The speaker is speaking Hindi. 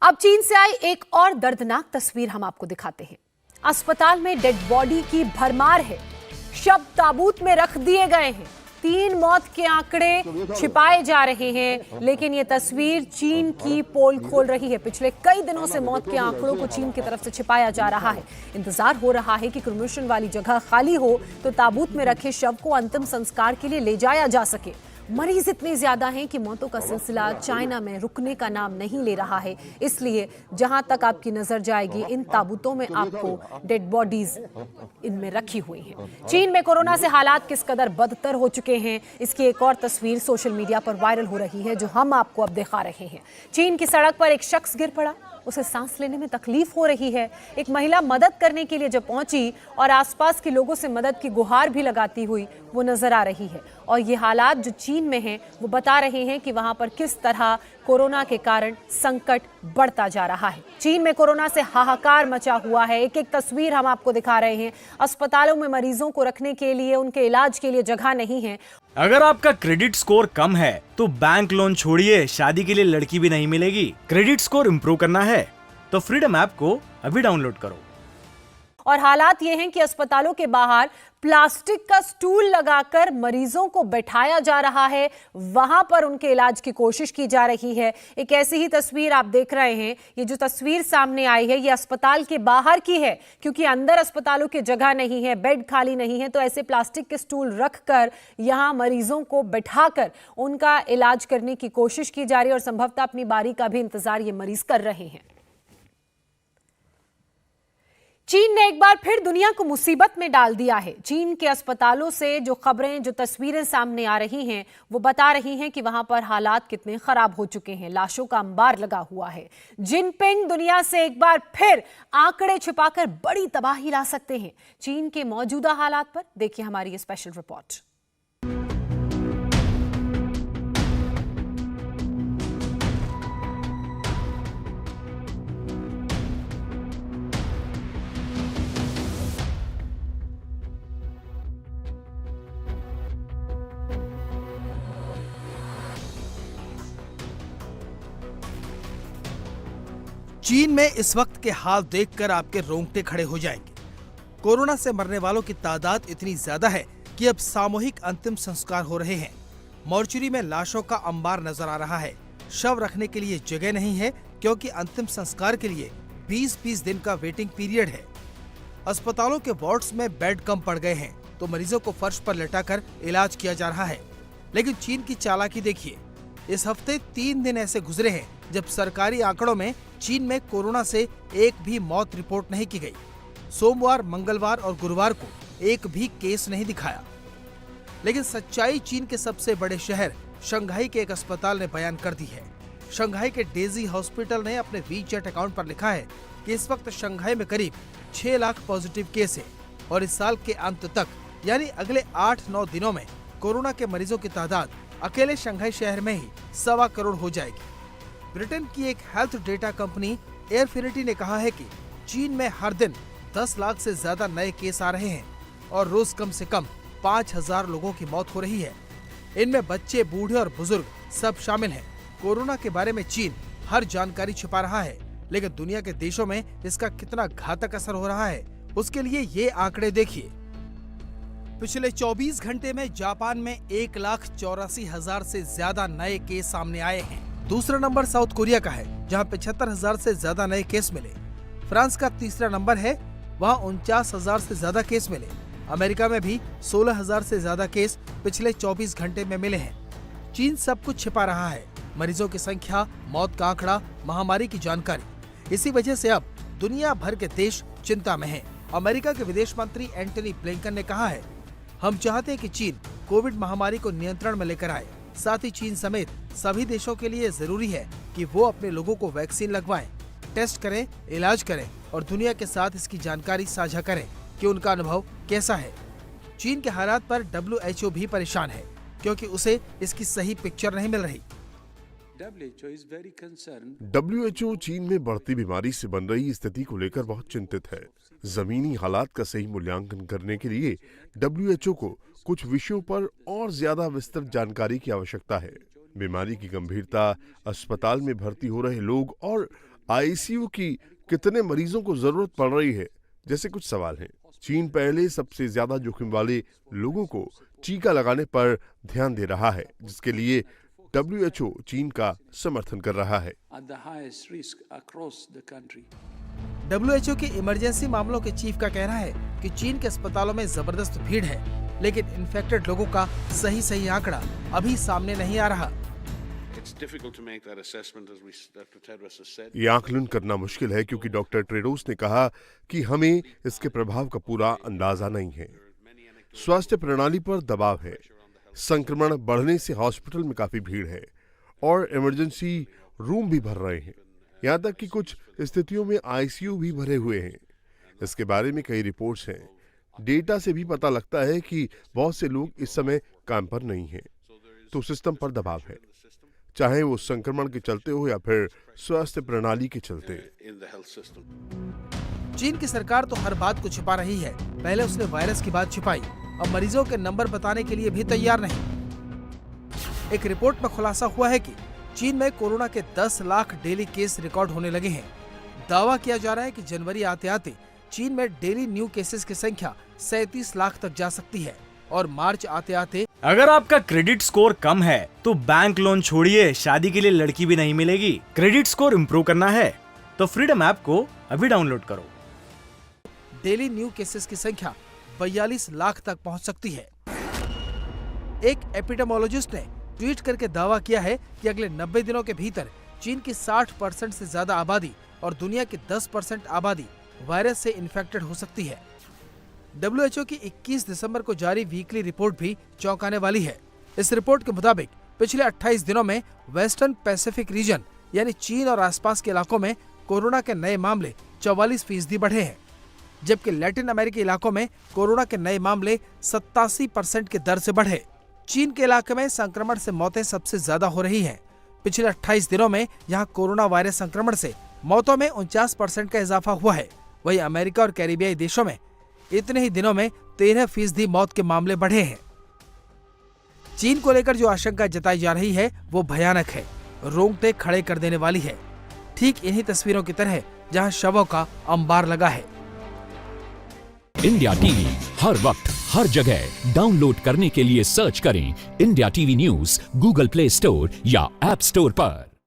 अब चीन से आई एक और दर्दनाक तस्वीर हम आपको दिखाते हैं। अस्पताल में डेड बॉडी की भरमार है। शव ताबूत में रख दिए गए हैं। 3 मौत के आंकड़े छिपाए जा रहे हैं, लेकिन ये तस्वीर चीन की पोल खोल रही है। पिछले कई दिनों से मौत के आंकड़ों को चीन की तरफ से छिपाया जा रहा है। इंतजार हो रहा है कि क्रिमेशन वाली जगह खाली हो तो ताबूत में रखे शव को अंतिम संस्कार के लिए ले जाया जा सके। मरीज इतने ज्यादा हैं कि मौतों का सिलसिला चाइना में रुकने का नाम नहीं ले रहा है। इसलिए जहां तक आपकी नजर जाएगी, इन ताबूतों में आपको डेड बॉडीज इनमें रखी हुई हैं। चीन में कोरोना से हालात किस कदर बदतर हो चुके हैं, इसकी एक और तस्वीर सोशल मीडिया पर वायरल हो रही है, जो हम आपको अब दिखा रहे हैं। चीन की सड़क पर एक शख्स गिर पड़ा। उसे सांस लेने में तकलीफ हो रही है। एक महिला मदद करने के लिए जब पहुंची और आसपास के लोगों से मदद की गुहार भी लगाती हुई वो नजर आ रही है। और ये हालात जो चीन में हैं वो बता रहे हैं कि वहां पर किस तरह कोरोना के कारण संकट बढ़ता जा रहा है। चीन में कोरोना से हाहाकार मचा हुआ है। एक एक तस्वीर हम आपको दिखा रहे हैं। अस्पतालों में मरीजों को रखने के लिए, उनके इलाज के लिए जगह नहीं है। अगर आपका क्रेडिट स्कोर कम है तो बैंक लोन छोड़िए, शादी के लिए लड़की भी नहीं मिलेगी। क्रेडिट स्कोर इम्प्रूव करना है तो फ्रीडम ऐप को अभी डाउनलोड करो। और हालात ये हैं कि अस्पतालों के बाहर प्लास्टिक का स्टूल लगाकर मरीजों को बैठाया जा रहा है। वहां पर उनके इलाज की कोशिश की जा रही है। एक ऐसी ही तस्वीर आप देख रहे हैं। ये जो तस्वीर सामने आई है ये अस्पताल के बाहर की है, क्योंकि अंदर अस्पतालों की जगह नहीं है, बेड खाली नहीं है, तो ऐसे प्लास्टिक के स्टूल रखकर यहां मरीजों को बैठाकर उनका इलाज करने की कोशिश की जा रही है और संभवतः अपनी बारी का भी इंतजार ये मरीज कर रहे हैं। चीन ने एक बार फिर दुनिया को मुसीबत में डाल दिया है। चीन के अस्पतालों से जो खबरें, जो तस्वीरें सामने आ रही हैं वो बता रही हैं कि वहां पर हालात कितने खराब हो चुके हैं। लाशों का अंबार लगा हुआ है। जिनपिंग दुनिया से एक बार फिर आंकड़े छिपाकर बड़ी तबाही ला सकते हैं। चीन के मौजूदा हालात पर देखिए हमारी ये स्पेशल रिपोर्ट। चीन में इस वक्त के हाल देखकर आपके रोंगटे खड़े हो जाएंगे। कोरोना से मरने वालों की तादाद इतनी ज्यादा है कि अब सामूहिक अंतिम संस्कार हो रहे हैं। मॉर्चरी में लाशों का अंबार नजर आ रहा है। शव रखने के लिए जगह नहीं है, क्योंकि अंतिम संस्कार के लिए 20-20 दिन का वेटिंग पीरियड है। अस्पतालों के वार्ड्स में बेड कम पड़ गए हैं, तो मरीजों को फर्श पर लेटाकर इलाज किया जा रहा है। लेकिन चीन की चालाकी देखिए। इस हफ्ते 3 दिन ऐसे गुजरे हैं जब सरकारी आंकड़ों में चीन में कोरोना से एक भी मौत रिपोर्ट नहीं की गई। सोमवार, मंगलवार और गुरुवार को एक भी केस नहीं दिखाया। लेकिन सच्चाई चीन के सबसे बड़े शहर शंघाई के एक अस्पताल ने बयान कर दी है। शंघाई के डेजी हॉस्पिटल ने अपने वीचैट अकाउंट पर लिखा है कि इस वक्त शंघाई में करीब 6 लाख पॉजिटिव केस है और इस साल के अंत तक, यानी अगले 8-9 दिनों में कोरोना के मरीजों की तादाद अकेले शंघाई शहर में ही 1.25 करोड़ हो जाएगी। ब्रिटेन की एक हेल्थ डेटा कंपनी एयरफिनिटी ने कहा है कि चीन में हर दिन 10 लाख से ज्यादा नए केस आ रहे हैं और रोज कम से कम 5000 लोगों की मौत हो रही है। इनमें बच्चे, बूढ़े और बुजुर्ग सब शामिल हैं। कोरोना के बारे में चीन हर जानकारी छिपा रहा है, लेकिन दुनिया के देशों में इसका कितना घातक असर हो रहा है, उसके लिए ये आंकड़े देखिए। पिछले 24 घंटे में जापान में 1,84,000 से ज्यादा नए केस सामने आए हैं। दूसरा नंबर साउथ कोरिया का है, जहां 75,000 से ज्यादा नए केस मिले। फ्रांस का तीसरा नंबर है, वहां 49,000 से ज्यादा केस मिले। अमेरिका में भी 16,000 से ज्यादा केस पिछले 24 घंटे में मिले हैं। चीन सब कुछ छिपा रहा है, मरीजों की संख्या, मौत का आंकड़ा, महामारी की जानकारी। इसी वजह से अब दुनिया भर के देश चिंता में हैं। अमेरिका के विदेश मंत्री एंटनी ब्लिंकन ने कहा है, हम चाहते हैं कि चीन कोविड महामारी को नियंत्रण में लेकर आए। साथ ही चीन समेत सभी देशों के लिए जरूरी है कि वो अपने लोगों को वैक्सीन लगवाएं, टेस्ट करें, इलाज करें और दुनिया के साथ इसकी जानकारी साझा करें कि उनका अनुभव कैसा है। चीन के हालात पर WHO भी परेशान है, क्योंकि उसे इसकी सही पिक्चर नहीं मिल रही। WHO चीन में बढ़ती बीमारी से बन रही स्थिति को लेकर बहुत चिंतित है। जमीनी हालात का सही मूल्यांकन करने के लिए WHO को कुछ विषयों पर और ज्यादा विस्तृत जानकारी की आवश्यकता है। बीमारी की गंभीरता, अस्पताल में भर्ती हो रहे लोग और आईसीयू की कितने मरीजों को जरूरत पड़ रही है, जैसे कुछ सवाल हैं। चीन पहले सबसे ज्यादा जोखिम वाले लोगों को टीका लगाने पर ध्यान दे रहा है, जिसके लिए WHO चीन का समर्थन कर रहा है। WHO के इमरजेंसी मामलों के चीफ का कहना है कि चीन के अस्पतालों में जबरदस्त भीड़ है, लेकिन इन्फेक्टेड लोगों का सही आंकड़ा अभी सामने नहीं आ रहा। ये आकलन करना मुश्किल है क्योंकि डॉक्टर टेड्रोस ने कहा कि हमें इसके प्रभाव का पूरा अंदाजा नहीं है। स्वास्थ्य प्रणाली पर दबाव है, संक्रमण बढ़ने से हॉस्पिटल में काफी भीड़ है और इमरजेंसी रूम भी भर रहे हैं। यहाँ तक कि कुछ स्थितियों में आईसीयू भी भरे हुए हैं। इसके बारे में कई रिपोर्ट्स हैं। डेटा से भी पता लगता है कि बहुत से लोग इस समय काम पर नहीं हैं, तो सिस्टम पर दबाव है, चाहे वो संक्रमण के चलते हो या फिर स्वास्थ्य प्रणाली के चलते। चीन की सरकार तो हर बात को छिपा रही है। पहले उसने वायरस की बात छिपाई, अब मरीजों के नंबर बताने के लिए भी तैयार नहीं। एक रिपोर्ट में खुलासा हुआ है कि चीन में कोरोना के 10 लाख डेली केस रिकॉर्ड होने लगे हैं। दावा किया जा रहा है कि जनवरी आते आते चीन में डेली न्यू केसेस की संख्या 37 लाख तक जा सकती है और मार्च आते आते अगर आपका क्रेडिट स्कोर कम है तो बैंक लोन छोड़िए, शादी के लिए लड़की भी नहीं मिलेगी। क्रेडिट स्कोर इम्प्रूव करना है तो फ्रीडम ऐप को अभी डाउनलोड करो। डेली न्यू केसेस की संख्या 42 लाख तक पहुंच सकती है। एक एपिडेमोलॉजिस्ट ने ट्वीट करके दावा किया है कि अगले 90 दिनों के भीतर चीन की 60% से ज्यादा आबादी और दुनिया की 10% आबादी वायरस से इन्फेक्टेड हो सकती है। WHO की 21 दिसंबर को जारी वीकली रिपोर्ट भी चौंकाने वाली है। इस रिपोर्ट के मुताबिक पिछले 28 दिनों में वेस्टर्न पैसिफिक रीजन यानी चीन और आसपास के इलाकों में कोरोना के नए मामले 44% बढ़े हैं, जबकि लैटिन अमेरिकी इलाकों में कोरोना के नए मामले 87% की दर से बढ़े। चीन के इलाके में संक्रमण से मौतें सबसे ज्यादा हो रही हैं। पिछले 28 दिनों में यहाँ कोरोना वायरस संक्रमण से मौतों में 49% का इजाफा हुआ है। वहीं अमेरिका और कैरिबियाई देशों में इतने ही दिनों में 13% मौत के मामले बढ़े हैं। चीन को लेकर जो आशंका जताई जा रही है वो भयानक है, रोंगटे खड़े कर देने वाली है। ठीक इन्हीं तस्वीरों की तरह जहां शवों का अंबार लगा है। इंडिया टीवी हर वक्त हर जगह डाउनलोड करने के लिए सर्च करें India TV news Google play store या ऐप स्टोर पर।